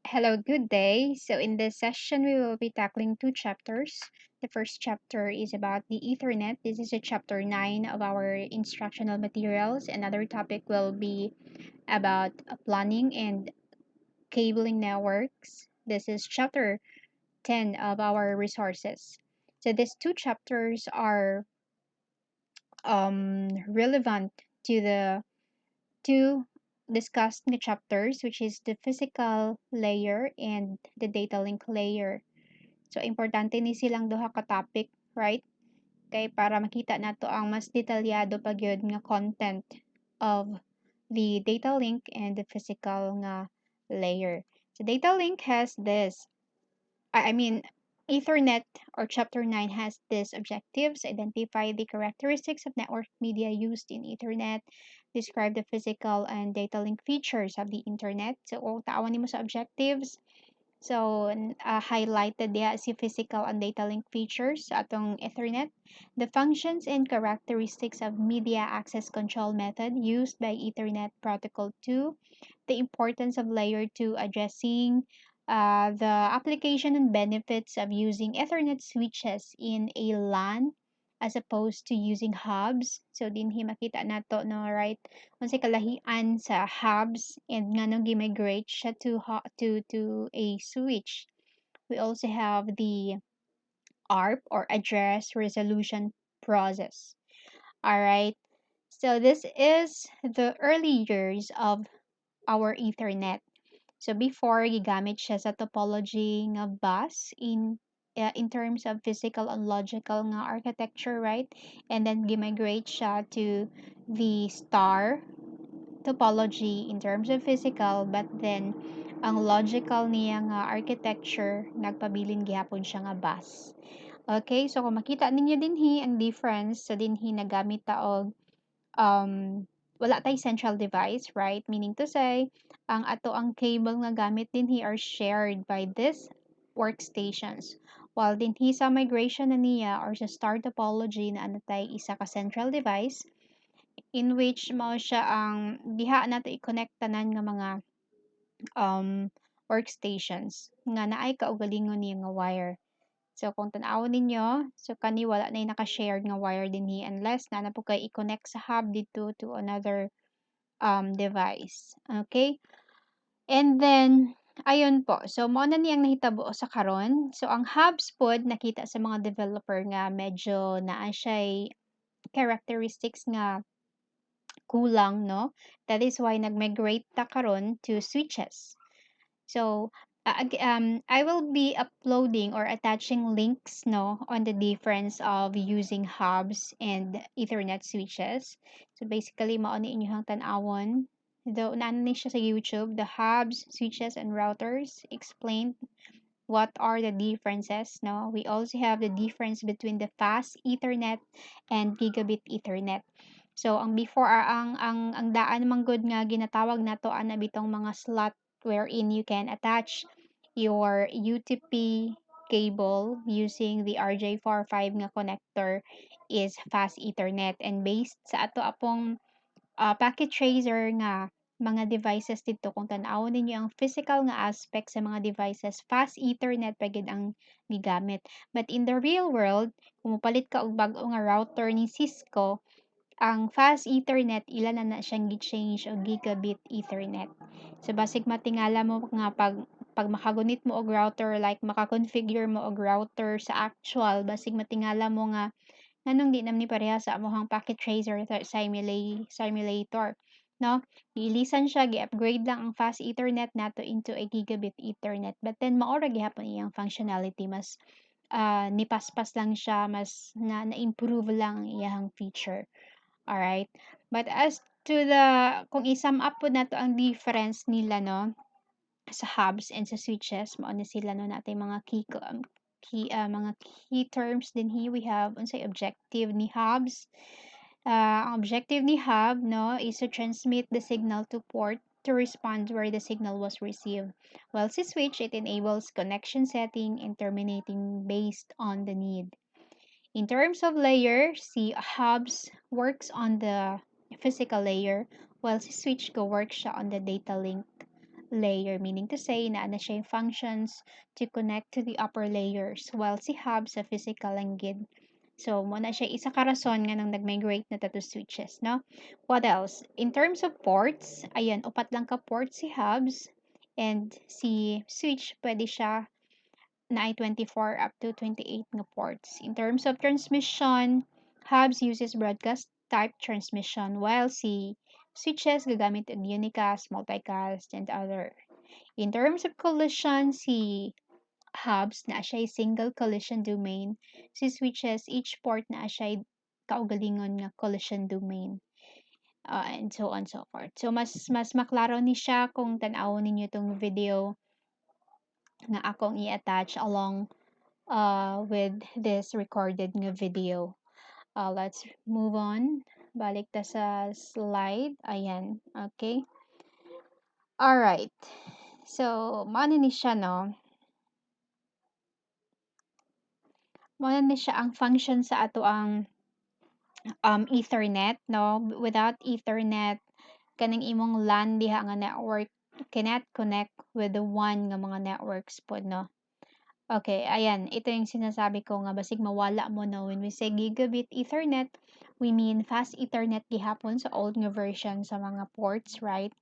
Hello, good day. So, in this session, we will be tackling two chapters. The first chapter is about the Ethernet. This is a chapter 9 of our instructional materials. Another topic will be about planning and cabling networks. This is chapter 10 of our resources. So, these two chapters are relevant to the two discussed in the chapters, which is the physical layer and the data link layer. So, importante ni silang duha ka topic, right? Kay para makita nato ang mas detalyado pa gyud nga content of the data link and the physical nga layer. So, data link has this, I mean, Ethernet or Chapter 9 has these objectives: identify the characteristics of network media used in Ethernet, describe the physical and data link features of the Internet. So, kung tawan nimo sa objectives, so, highlighted diha si physical and data link features sa atong Ethernet, the functions and characteristics of media access control method used by Ethernet Protocol 2, the importance of Layer 2 addressing the application and benefits of using Ethernet switches in a LAN as opposed to using hubs. So, dinhi makita nato, no, right? Unsay kalahian sa hubs and nganong gi-migrate siya to a switch. We also have the ARP or address resolution process. All right. So this is the early years of our Ethernet. So before gigamit siya sa topology nga bus in terms of physical and logical nga architecture, right? And then gi-migrate siya to the star topology in terms of physical, but then ang logical niya nga architecture nagpabilin gihapon siya nga bus. Okay, so kung makita ninyo dinhi ang difference sa dinhi nagamit ta og um wala tay central device, right? Meaning to say, ang ato ang cable nga gamit dinhi are shared by this workstations. While dinhi sa migration na niya or sa star topology na ano tay isa ka central device, in which mao siya ang diha nato i-connect tanan nga mga workstations nga naay kaugalingon niya nga wire. So kung tan-awon ninyo, so kani wala na yung naka-shared nga wire dinhi unless na po kay i-connect sa hub dito to another device. Okay? And then ayun po. So mao na niyang nahitabo sa karon. So ang hubs pod nakita sa mga developer nga medyo naa siya characteristics nga kulang, no? That is why nag-migrate ta karon to switches. So, I will be uploading or attaching links, no, on the difference of using hubs and Ethernet switches. So, basically, mao ni inyong tan-awon. Though naan ni siya sa YouTube, the hubs, switches, and routers explained what are the differences, no? We also have the difference between the fast Ethernet and gigabit Ethernet. So ang before ang daan man gud nga ginatawag nato ana bitong mga slot wherein you can attach your UTP cable using the RJ45 nga connector is fast Ethernet, and based sa ato apong packet tracer nga mga devices dito, kung tan-awon ninyo ang physical nga aspect sa mga devices, fast Ethernet pa gid ang gigamit. But in the real world, kung mopalit ka og bag-o nga router ni Cisco, ang fast Ethernet ilan na siyang gi-change og gigabit Ethernet. So basig matingala mo nga pag makagunit mo og router, like maka-configure mo og router sa actual, basig matingala mo nga nganong di naman ni pareha sa amuhang packet tracer simulator, no? Giilisan siya, gi-upgrade lang ang fast Ethernet nato into a gigabit Ethernet. But then maora gihapon iyang functionality, mas nipaspas lang siya, mas na-improve lang ang iyang feature. Alright? But as to the, kung i-sum up po nato ang difference nila, no, sa hubs and sa switches, mao ni sila, no, natay mga mga key terms din here. We have unsay objective ni hubs. Ang objective ni hub, no, is to transmit the signal to port to respond where the signal was received. While si switch, it enables connection setting and terminating based on the need. In terms of layer, si hubs works on the physical layer, while si switch go work siya on the data link layer, meaning to say na siya yung functions to connect to the upper layers, while si hub sa physical lang gid. So, mo na siya isa ka rason nga nang nag-migrate na to switches, no? What else? In terms of ports, ayan, upat lang ka ports si hubs, and si switch pwede siya na ay 24 up to 28 nga ports. In terms of transmission, hubs uses broadcast type transmission, while si switches gagamit ang unicast, multicast, and other. In terms of collision, si hubs na siya single collision domain. Si switches, each port na siya kaugalingon nga collision domain. And so on and so forth. So, mas maklaro ni siya kung tan-awon ninyo itong video nga akong i-attach along with this recorded nga video. Let's move on. Balik ta sa slide. Ayan. Okay. Alright. So, maano ni siya, no? Maano ni siya ang function sa ato ang Ethernet, no? Without Ethernet, kanang imong LAN diha nga network cannot connect with the one nga mga networks po, no? Okay, ayan. Ito yung sinasabi ko nga basig mawala mo, no? When we say gigabit Ethernet, we mean fast Ethernet gihapon sa old nga version sa mga ports, right?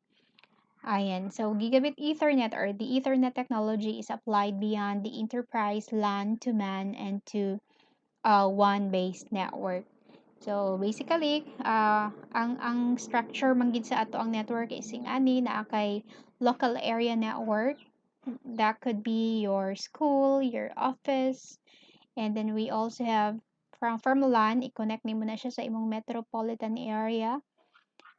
Ayan. So, gigabit Ethernet or the Ethernet technology is applied beyond the enterprise LAN to MAN and to WAN-based network. So, basically, ang structure manggid sa ato ang network is ani na kay local area network. That could be your school, your office, and then we also have from LAN, i-connect nimo na siya sa imong metropolitan area,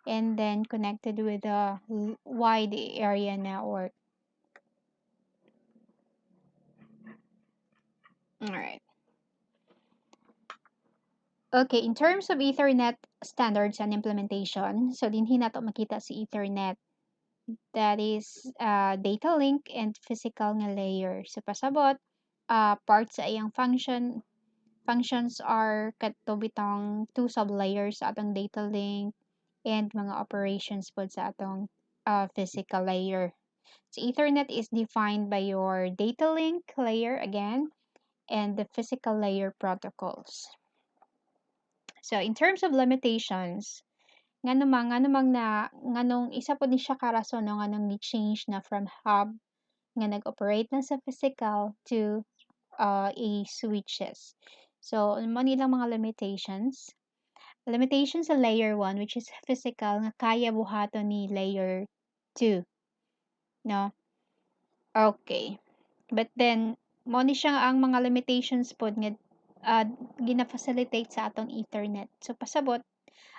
and then connected with a wide area network. All right. Okay, in terms of Ethernet standards and implementation, so dinhi nato makita si Ethernet. That is data link and physical nga layer. So pasabot, parts sa iyang functions are kadto bitong two sublayers sa atong data link and mga operations pod sa atong physical layer. So Ethernet is defined by your data link layer again and the physical layer protocols. So in terms of limitations, nganong isa po ni siya karason no nganong ni-change na from hub nga nag-operate na sa physical to a switches. So, ano nilang mga limitations? Limitations sa layer 1 which is physical nga kaya buhaton ni layer 2, no? Okay. But then mo ni siya ang mga limitations pod nga gina-facilitate sa atong Ethernet. So pasabot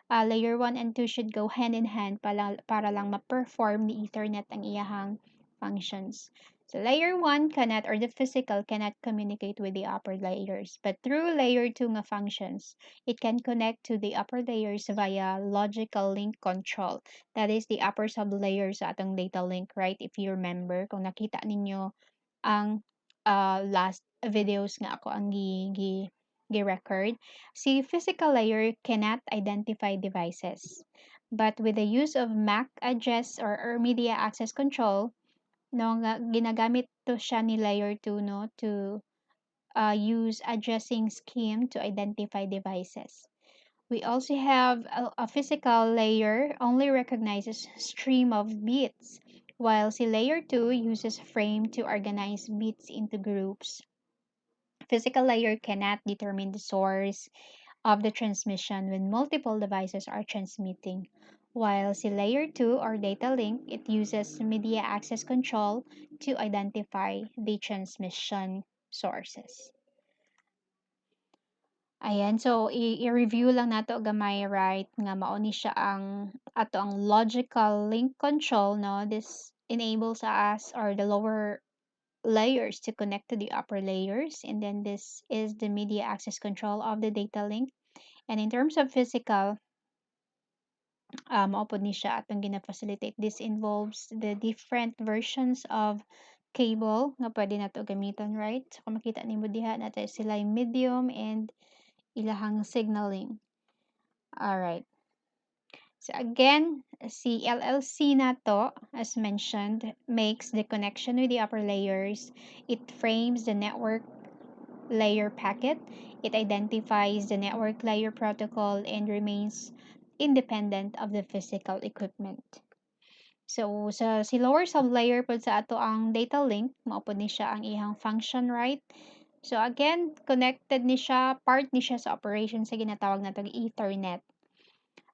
layer 1 and 2 should go hand in hand para lang ma-perform ni Ethernet ang iyahang functions. So layer 1 cannot or the physical cannot communicate with the upper layers, but through layer 2 nga functions, it can connect to the upper layers via logical link control. That is the upper sublayer sa atong data link, right? If you remember, kung nakita ninyo ang last videos nga ako ang gi-record, si physical layer cannot identify devices. But with the use of MAC address or media access control, no, nga, ginagamit to siya ni layer 2 no, to use addressing scheme to identify devices. We also have a physical layer only recognizes stream of bits, while si layer 2 uses frame to organize bits into groups. Physical layer cannot determine the source of the transmission when multiple devices are transmitting, while si layer 2 or data link, it uses media access control to identify the transmission sources. Ayan, so i-review lang nato gamay, right, nga mao ni siya ang ato ang logical link control, no? This enables us or the lower layers to connect to the upper layers, and then this is the media access control of the data link. And in terms of physical, mao pod ni siya atong gina-facilitate. This involves the different versions of cable nga pwede nato gamiton, right? So kung makita nimo diha nato sila yung medium and ilahang signaling. All right. So again, si LLC na to, as mentioned, makes the connection with the upper layers. It frames the network layer packet. It identifies the network layer protocol and remains independent of the physical equipment. So, si lower sublayer po sa ato ang data link, mao po ni siya ang ihang function, right? So, again, connected ni siya, part ni siya sa operation sa ginatawag na Ethernet.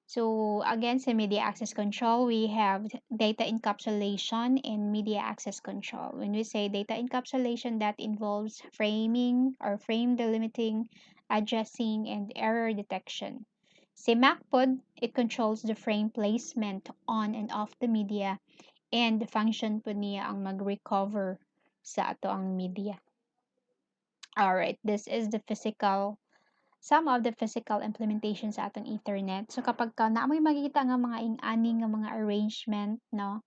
So, again, sa media access control, we have data encapsulation and media access control. When we say data encapsulation, that involves framing or frame delimiting, addressing, and error detection. Sa MacPod, it controls the frame placement on and off the media, and the function po niya ang mag-recover sa ato ang media. Alright, this is the physical some of the physical implementation sa atong Ethernet. So kapag ka naamoy makikita nga mga ing-ani nga mga arrangement, no?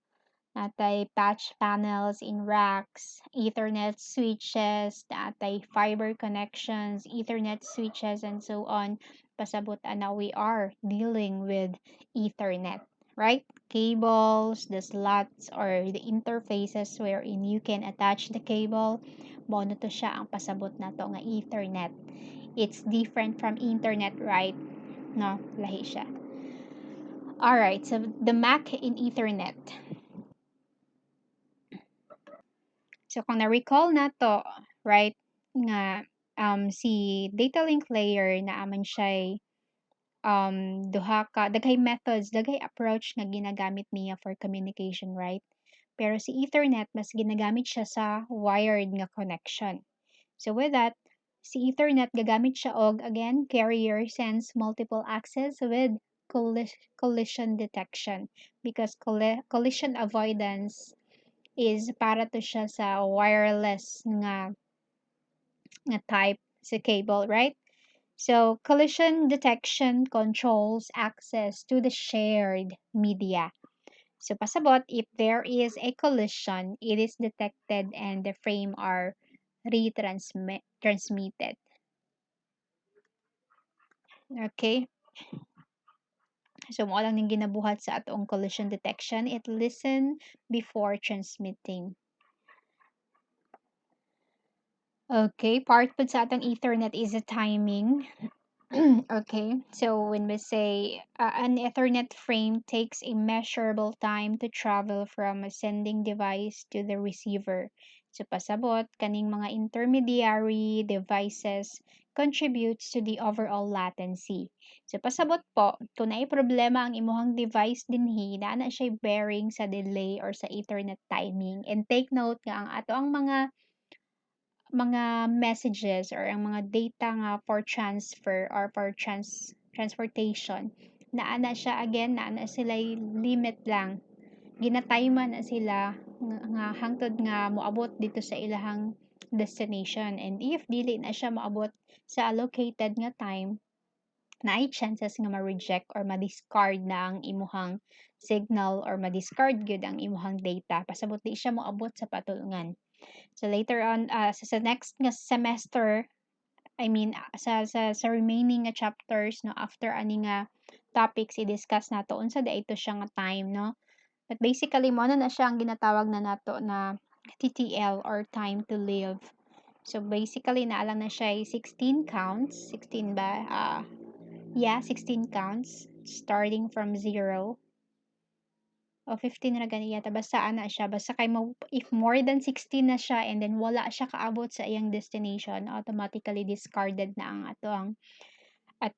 Natay patch panels in racks, Ethernet switches, natay fiber connections, Ethernet switches, and so on. Pasabot na we are dealing with Ethernet, right? Cables, the slots, or the interfaces wherein you can attach the cable. Mono to siya ang pasabot na to nga Ethernet. It's different from internet, right? No, lahi siya. Alright, so the MAC in Ethernet. So kung na-recall na to, right, nga si data link layer na aman siya duha ka daghay methods, daghay approach na ginagamit niya for communication, right? Pero si Ethernet mas ginagamit siya sa wired nga connection. So with that, si Ethernet gagamit siya og again carrier sends multiple access with collision detection because collision avoidance is para to siya sa wireless nga type sa cable, right? So collision detection controls access to the shared media. So pasabot, if there is a collision, it is detected and the frame are transmitted. Okay? So, mo lang ning ginabuhat sa atong collision detection. It listen before transmitting. Okay, part po sa atong Ethernet is the timing. Okay, so when we say an Ethernet frame takes a measurable time to travel from a sending device to the receiver. So pasabot, kaning mga intermediary devices contributes to the overall latency. So pasabot po, kung naay problema ang imuhang device dinhi, na siya bearing sa delay or sa Ethernet timing. And take note nga ang ato ang mga messages or ang mga data nga for transfer or for transportation naana siya again naana sila limit lang ginatayman na sila nga hangtod nga moabot dito sa ilahang destination, and if dili na siya moabot sa allocated nga time naay chances nga ma-reject or ma-discard na ang imuhang signal or ma-discard gyud ang imuhang data pasabot di siya moabot sa patulungan. So later on, sa next nga semester, I mean, sa remaining nga chapters, no, after ani nga topics i-discuss nato, unsa da ito siya nga time, no? But basically, mo na siya ang ginatawag na nato na TTL or time to live. So basically, naalang na siya ay 16 counts. 16 ba? Yeah, 16 counts. Starting from 0 o 15 na gani yata basta ana siya basta kay mo if more than 16 na siya and then wala siya kaabot sa iyang destination automatically discarded na ang ato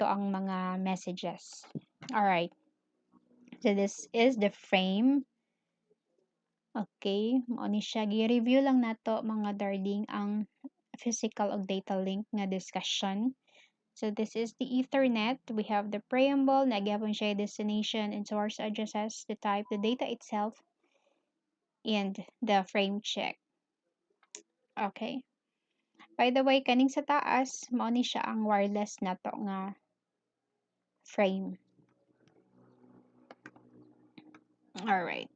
ang mga messages. All right, so this is the frame. Okay, mao ni siya gi-review lang nato mga darling ang physical og data link nga discussion. So this is the Ethernet. We have the preamble, nagihapon siya destination and source addresses, the type, the data itself, and the frame check. Okay. By the way, kaning sa taas, mao ni siya ang wireless nato nga frame. Alright.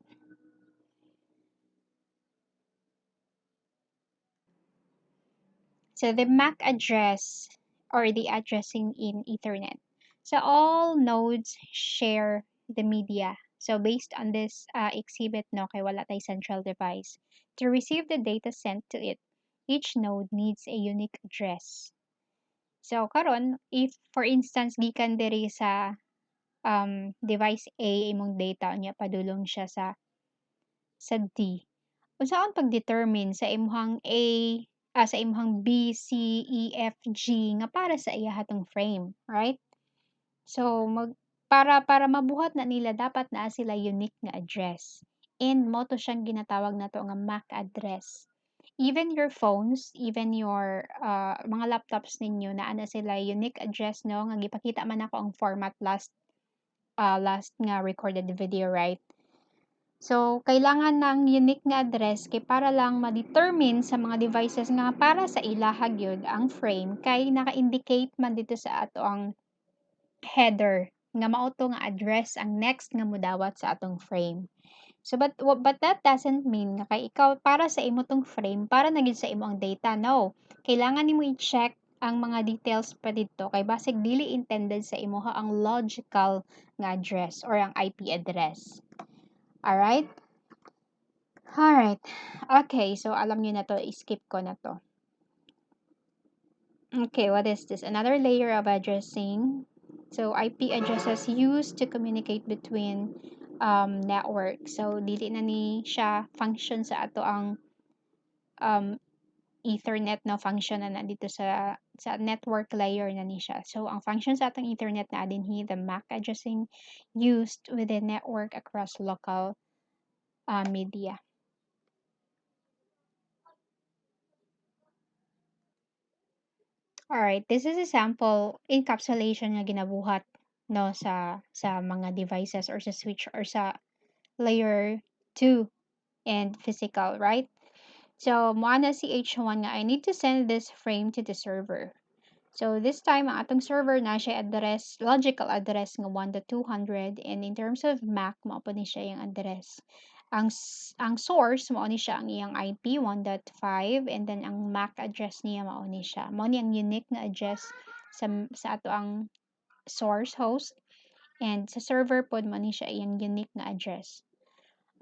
So the MAC address or the addressing in Ethernet. So all nodes share the media. So based on this exhibit, no, kay wala tay central device. To receive the data sent to it, each node needs a unique address. So karon, if for instance gikan diri sa device A imong data unya padulong siya sa D. Unsaon pag-determine sa imong sa imong B, C, E, F, G nga para sa iyahatong frame, right? So para mabuhat na nila dapat naa sila unique nga address. And mo to siyang ginatawag nato nga MAC address. Even your phones, even your mga laptops ninyo naa na sila unique address no nga gipakita man ako ang format last nga recorded video, right? So, kailangan ng unique nga address kay para lang ma-determine sa mga devices nga para sa ilaha gyud ang frame kay naka-indicate man dito sa ato ang header nga mao to nga address ang next nga modawat sa atong frame. So but that doesn't mean nga kay ikaw para sa imo tong frame para na gyud sa imo ang data. No. Kailangan nimo i-check ang mga details pa dito kay basig dili intended sa imo ang logical nga address or ang IP address. Alright? Alright. Okay, so alam niyo na to, skip ko na to. Okay, what is this? Another layer of addressing. So IP addresses used to communicate between network. So dili na ni siya function sa ato ang um, Ethernet na function na dito sa network layer na ni siya. So ang function sa atong Ethernet na din the MAC addressing used within network across local media. Alright, this is a sample encapsulation nga ginabuhat no sa mga devices or sa switch or sa layer 2 and physical, right? So, mo na si H1 nga I need to send this frame to the server. So, this time ang atong server na siya address, logical address nga 1 to 200 and in terms of MAC mao pa ni siya yung address. Ang source mao ni siya ang iyang IP 1.5 and then ang MAC address niya mao ni siya. Mao ni ang unique na address sa ato ang source host and sa server pod mo ni siya iyang unique na address.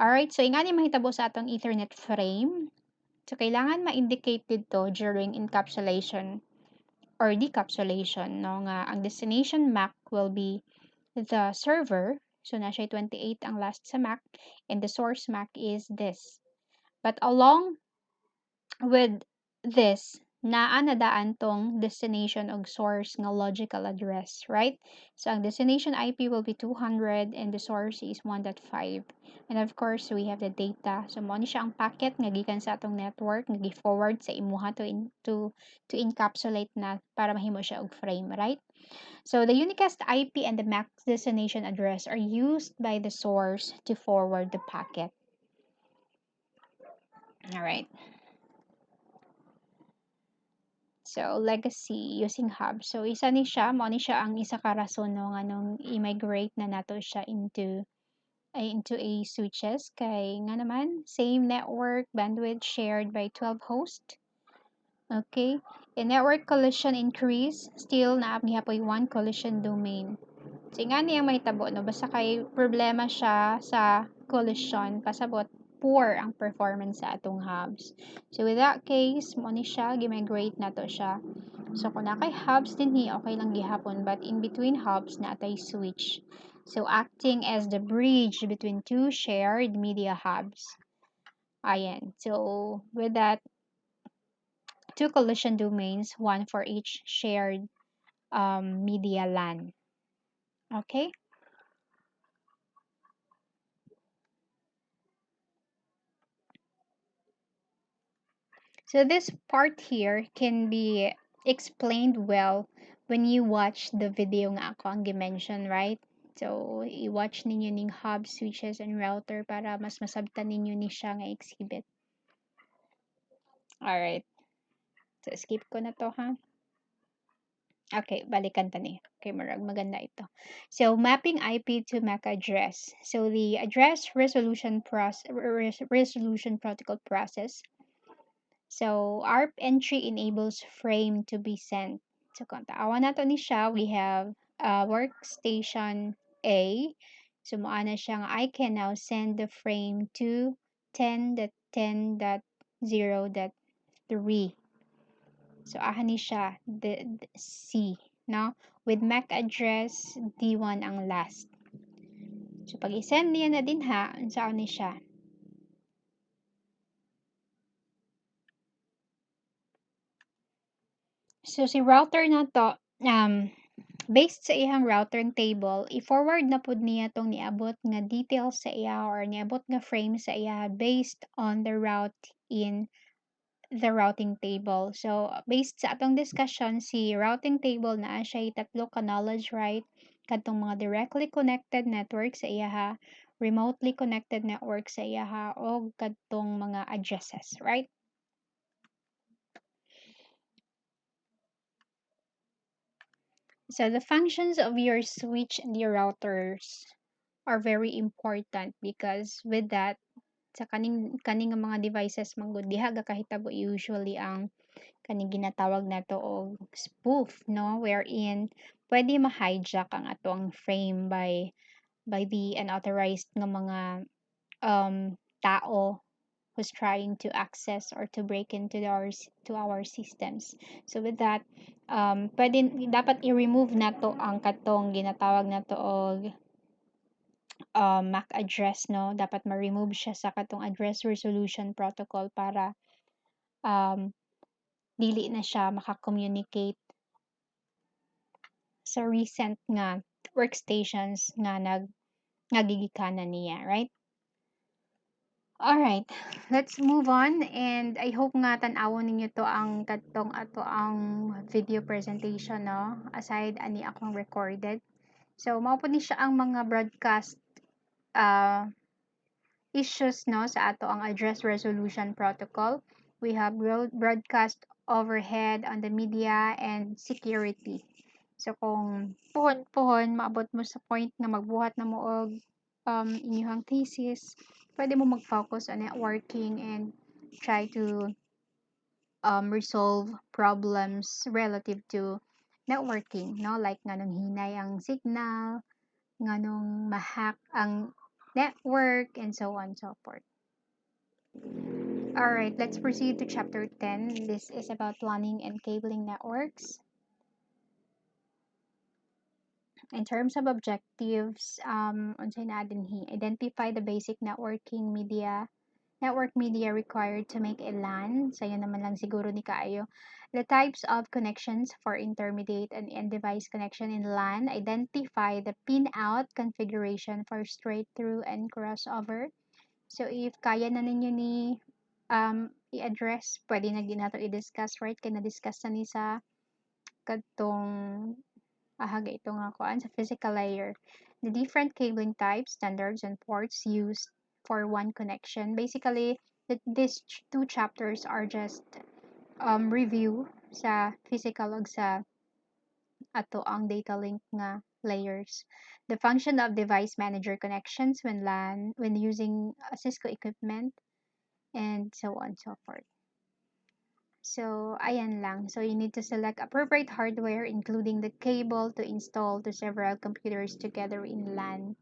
Alright, so ingani mahitabo sa atong Ethernet frame. So kailangan ma-indicate dito during encapsulation or decapsulation no nga ang destination MAC will be the server. So na siya 28 ang last sa MAC and the source MAC is this. But along with this, naa na daan tong destination og source nga logical address, right? So ang destination IP will be 200 and the source is 1.5. And of course, we have the data. So mo ni siya ang packet nga gikan sa atong network nga gi-forward sa imuha to encapsulate na para mahimo siya og frame, right? So the unicast IP and the MAC destination address are used by the source to forward the packet. All right. So, legacy using hub. So, isa ni siya, mo ni siya ang isa ka rason no, nga nung i-migrate na nato siya into a switches kay nga naman same network bandwidth shared by 12 host. Okay. A network collision increase, still naa gihapoy one collision domain. So, nga niya mahitabo no basta kay problema siya sa collision pasabot poor ang performance sa atong hubs. So with that case, mo ni siya gi-migrate nato siya. So kung na kay hubs din ni okay lang gihapon but in between hubs na tay switch. So acting as the bridge between two shared media hubs. Ayan. So with that, two collision domains, one for each shared media LAN. Okay? So this part here can be explained well when you watch the video nga ako ang gimension, right? So, i-watch ninyo ning hub, switches, and router para mas masabtan ninyo ni siya nga exhibit. Alright. So, skip ko na to, ha? Okay, balikan ta ni. Okay, maganda ito. So, mapping IP to MAC address. So, the address resolution protocol process. So, ARP entry enables frame to be sent. So, kung taawan nato ni siya, we have workstation A. So moana siya nga I can now send the frame to 10.10.0.3. So aha ni siya the C, no? With MAC address D1 ang last. So pag i-send niya na din ha, unsa ni siya? So si router na to, based sa iyang router table, i-forward na pud niya tong niabot nga details sa iya or niabot nga frame sa iya based on the route in the routing table. So based sa atong discussion, si routing table naa siya tatlo ka knowledge, right? Kadtong mga directly connected network sa iya ha, remotely connected network sa iya ha, o kadtong mga addresses, right? So the functions of your switch and your routers are very important because with that sa kaning nga mga devices manggod diha ga kahitabo usually ang kaning ginatawag nato og spoof, no, wherein pwede ma-hijack ang atong frame by the unauthorized nga mga tao who's trying to access or to break into our systems. So with that, pwede dapat i-remove nato ang katong ginatawag nato og MAC address, no? Dapat ma-remove siya sa katong address resolution protocol para um, dili na siya maka-communicate sa recent nga workstations nga nagigikanan niya, right? Alright, let's move on and I hope nga tan-awon ninyo to ang katong ato ang video presentation, no? Aside ani akong recorded. So mao po ni siya ang mga broadcast uh, issues, no, sa ato ang address resolution protocol. We have broadcast overhead on the media and security. So kung puhon maabot mo sa point nga magbuhat na mo og inyong thesis, pwede mo mag-focus on networking and try to resolve problems relative to networking, no? Like nganong hinay ang signal, nganong ma-hack ang network, and so on and so forth. Alright, let's proceed to chapter 10. This is about planning and cabling networks. In terms of objectives, unsay na din identify the basic network media required to make a LAN. So, yun naman lang siguro ni kaayo. The types of connections for intermediate and end-device connection in LAN. Identify the pin-out configuration for straight-through and crossover. So, if kaya na ninyo ni i-address, pwede na ginato i-discuss, right? Kaya na-discuss na ni sa katong ahaga ito nga kuan sa physical layer. The different cabling types, standards, and ports used for one connection. Basically, these two chapters are just review sa physical ug sa ato ang data link nga layers. The function of device manager connections when when using Cisco equipment, and so on and so forth. So, ayan lang. So, you need to select appropriate hardware, including the cable to install to several computers together in LAN.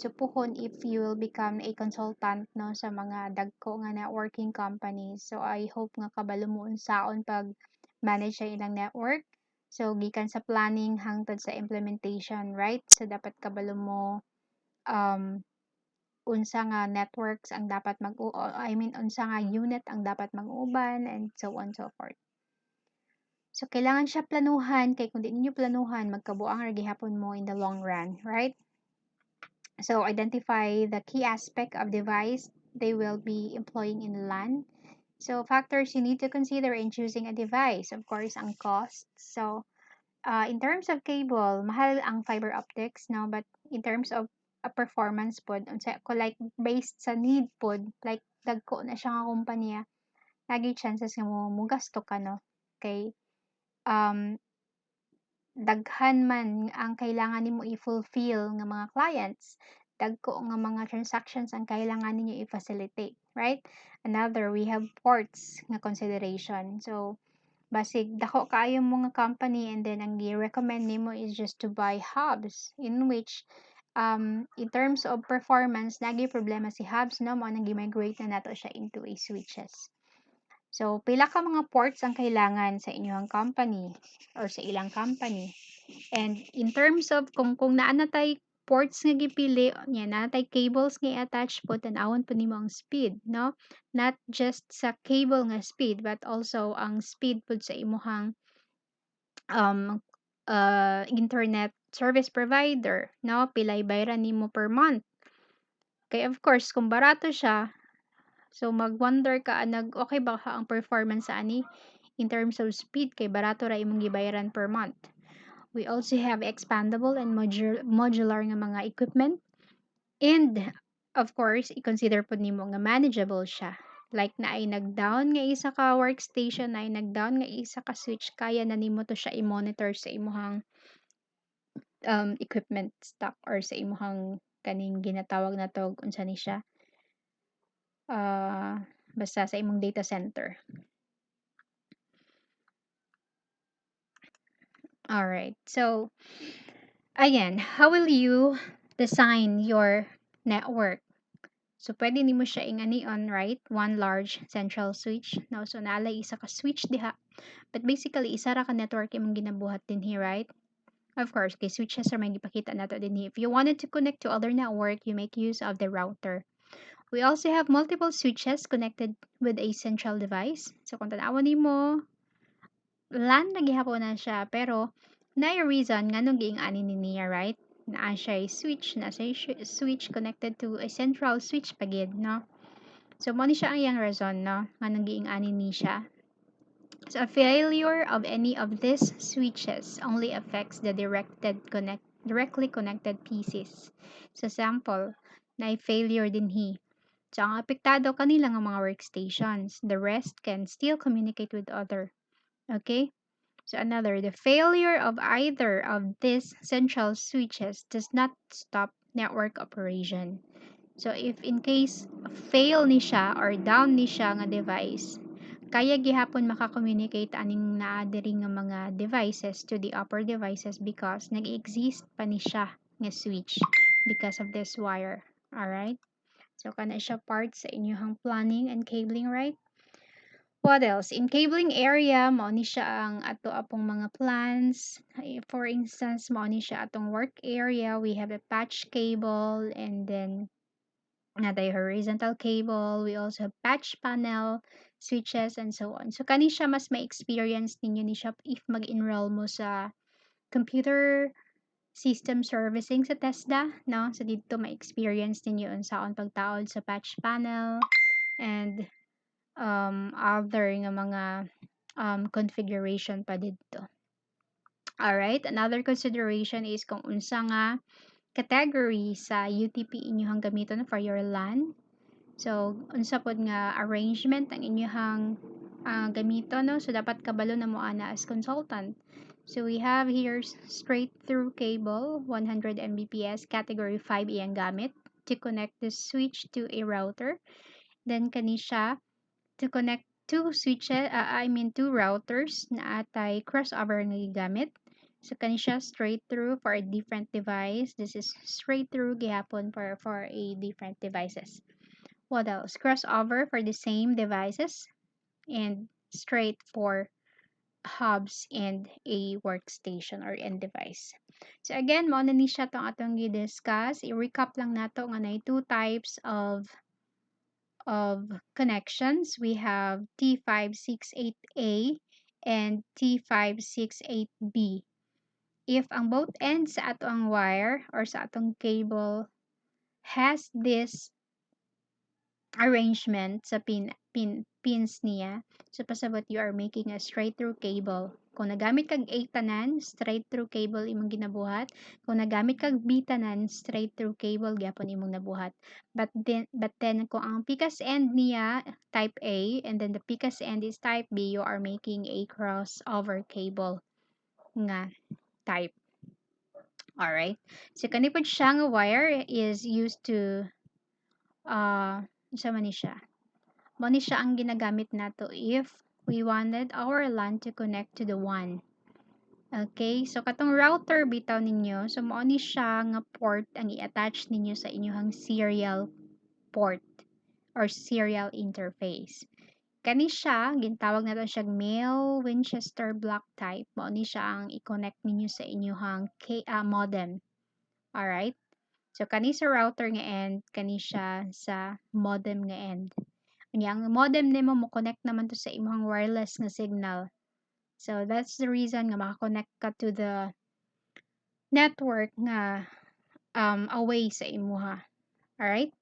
So, puhon if you will become a consultant, no, sa mga dagko nga networking companies. So, I hope nga kabalo mo unsaon pag manage sa ilang network. So, gikan sa planning hangtod sa implementation, right? So, dapat kabalo mo um, unsa nga networks ang dapat unsa nga unit ang dapat mag-uban, and so on so forth. So, kailangan siya planuhan kay kung di ninyo planuhan, magkabuang ra gihapon mo in the long run, right? So, identify the key aspect of device they will be employing in LAN. So, factors you need to consider in choosing a device. Of course, ang cost. So, in terms of cable, mahal ang fiber optics, no? But in terms of a performance pod, unsa ko like based sa need pod, like dagko na siya nga kumpanya, lagi chances nga mo gasto ka, no? Kay um daghan man ang kailangan nimo i-fulfill nga mga clients, dagko nga mga transactions ang kailangan ninyo i-facilitate, right? Another, we have ports nga consideration. So, basig dako kaayo mga company and then ang gi-recommend nimo is just to buy hubs in which in terms of performance, nagi problema si hubs, no, mo nang gi-migrate na nato siya into a switches. So, pila ka mga ports ang kailangan sa inyong company or sa ilang company. And in terms of kung naa na tay ports nga gipili, nya na tay cables nga i-attach po, tan-awon po nimo ang speed, no? Not just sa cable nga speed, but also ang speed po sa imuhang um, internet service provider, no? Pilay bayaran nimo per month. Kaya of course, kung barato siya, so mag-wonder ka, okay ba ang performance sa ani in terms of speed, kay barato ra imong gibayaran per month. We also have expandable and modular nga mga equipment. And of course, i-consider po nimo nga manageable siya. Like na ay nag-down nga isa ka workstation, na ay nag-down nga isa ka switch, kaya na nimo to siya i-monitor sa imuhang equipment stock or sa imuhang kaning ginatawag na to unsa ni siya, uh, basta sa imong data center. All right. So again, how will you design your network? So pwede nimo siya ingani-on, right? One large central switch. Now, so naalay isa ka switch diha. But basically, isa ra ka network imong ginabuhat din here, right? Of course, kay switches are may gipakita nato din here. If you wanted to connect to other network, you make use of the router. We also have multiple switches connected with a central device. So kung tanawan nimo, LAN na gihapon na siya, pero na reason nga nung giing ani ni niya, right? Naa siya switch, na siya switch connected to a central switch pagid, no? So mo ni siya ang iyang reason, no? Nga nung giing ani ni siya. So a failure of any of these switches only affects the directly connected pieces. So sample, na failure din he. So ang apektado kanila nga mga workstations. The rest can still communicate with other. Okay? So another, the failure of either of these central switches does not stop network operation. So if in case fail ni siya or down ni siya nga device, kaya gihapon maka-communicate aning naa diri nga mga devices to the upper devices because nag-exist pa ni siya nga switch because of this wire. Alright? So kana siya part sa inyong planning and cabling, right? What else? In cabling area, mao ni siya ang ato apong mga plans. For instance, mao ni siya atong work area. We have a patch cable and then another horizontal cable. We also have patch panel, switches, and so on. So kani siya mas ma-experience ninyo ni siya if mag-enroll mo sa computer system servicing sa TESDA, no? So dito ma-experience ninyo unsaon pagtaod sa patch panel and other nga mga configuration pa dito. Alright, another consideration is kung unsa nga category sa UTP inyohang gamiton for your LAN. So, unsa pod nga arrangement ang inyong gamiton, no? So, dapat kabalo na mo ana as consultant. So, we have here straight through cable, 100 Mbps, category 5 iyang gamit to connect the switch to a router. Then, kani siya to connect two routers na atay crossover nga gigamit. So kani siya straight through for a different device. This is straight through gihapon for a different devices. What else? Crossover for the same devices and straight for hubs and a workstation or end device. So again, mo na ni siya tong atong gi-discuss. I-recap lang nato nga na two types of connections. We have T568A and T568B. If ang both ends sa ato ang wire or sa atong cable has this arrangement sa pins niya, so pasabot you are making a straight through cable. Kung nagamit kag A tanan, straight through cable imong ginabuhat. Kung nagamit kag B tanan, straight through cable gyapon imong nabuhat. But then kung ang picas end niya type A and then the picas end is type B, you are making a crossover cable nga type. Alright? So kanipod siya nga wire is used to isa man ni siya. Mo ni siya ang ginagamit nato if we wanted our LAN to connect to the WAN. Okay, so katong router bitaw ninyo, so mao ni siya nga port ang i-attach ninyo sa inyong serial port or serial interface. Kani siya, gintawag nato siya male Winchester block type. Mao ni siya ang i-connect ninyo sa inyong modem. Alright? So, kani sa router nga end, kani siya sa modem nga end. Kanya, ang modem nimo mo connect naman to sa imong wireless nga signal. So, that's the reason nga makakonect ka to the network nga away sa imuha. Alright?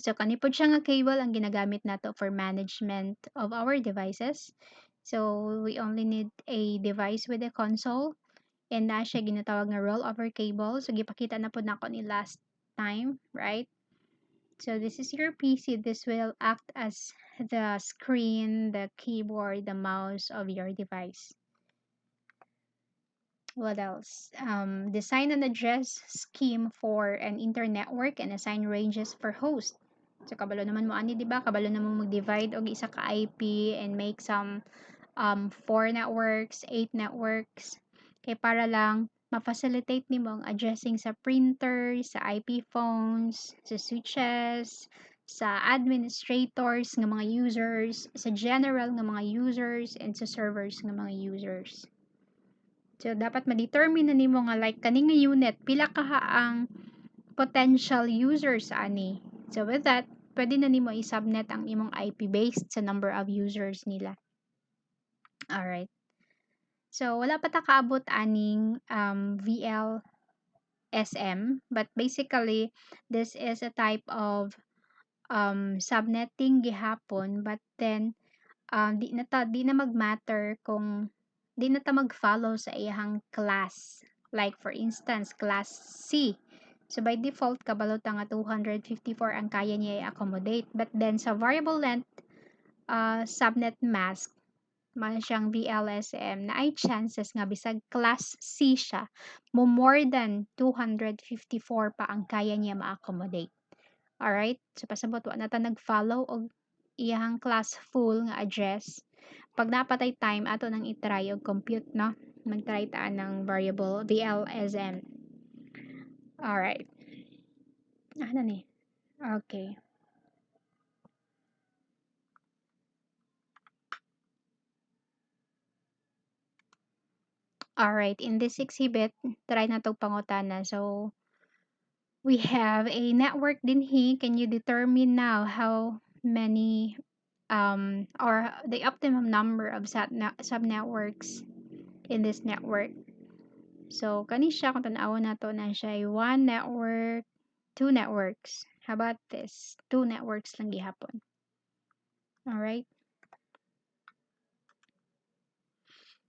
So, kani po siya nga cable ang ginagamit nato for management of our devices. So, we only need a device with a console and na siya ginatawag nga rollover cable. So, gipakita na po nako ni last time, right? So, this is your PC. This will act as the screen, the keyboard, the mouse of your device. What else? Design an address scheme for an internetwork and assign ranges for host. So, kabalo naman mo ani, di ba? Kabalo naman mag-divide og isa ka IP and make some 4 networks, 8 networks. Kay para lang ma-facilitate nimo ang addressing sa printer, sa IP phones, sa switches, sa administrators nga mga users, sa general nga mga users, and sa servers nga mga users. So, dapat ma-determine na nimo nga like kaning nga unit, pila kaha ang potential users ani. So, with that, pwede na nimo i-subnet ang imong IP based sa number of users nila. Alright. So, wala pa ta kaabot aning VLSM, but basically, this is a type of subnetting gihapon, but then di na mag-matter kung di na ta mag-follow sa iyang class. Like for instance, class C. So by default, kabalo ta nga 254 ang kaya niya i-accommodate. But then sa variable length subnet mask, man siyang VLSM, na ay chances nga bisag class C siya, mo more than 254 pa ang kaya niya ma-accommodate. Alright? So pasabot, wa na ta nag-follow og iyang class full nga address. Pag napatay time, ato nang itry og compute, no? Mag-try taan ng variable VLSM. Alright. Ano ni? Okay. Alright, in this exhibit, try na itong pangutana. So, we have a network din here. Can you determine now how many or the optimum number of subnetworks in this network? So, kani siya, kung tanawon na to na siya ay one network, two networks. How about this? Two networks lang gihapon. Alright?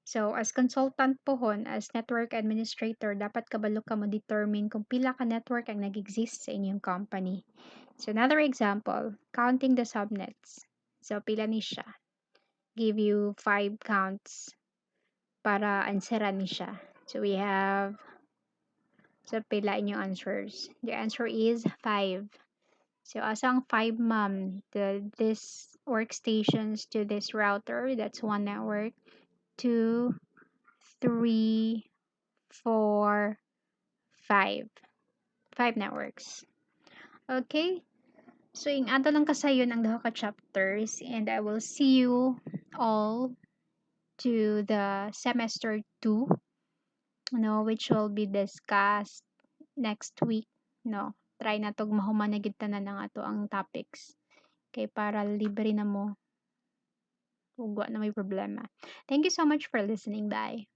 So, as consultant pohon, as network administrator, dapat kabalo ka mo determine kung pila ka network ang nag-exist sa inyong company. So, another example, counting the subnets. So, pila ni siya. Give you 5 counts para answeran ni siya. So, we have, so pila inyong answers. The answer is 5. So, asang 5 ma'am, this workstations to this router, that's one network. 2, 3, 4, 5. 5 networks. Okay? So, ing ato lang kasayon ang duha ka chapters and I will see you all to the semester 2, which will be discussed next week, Try na tog mahuman na gid tanan ang ato ang topics kay para libre na mo ug wa na may problema. Thank you so much for listening. Bye.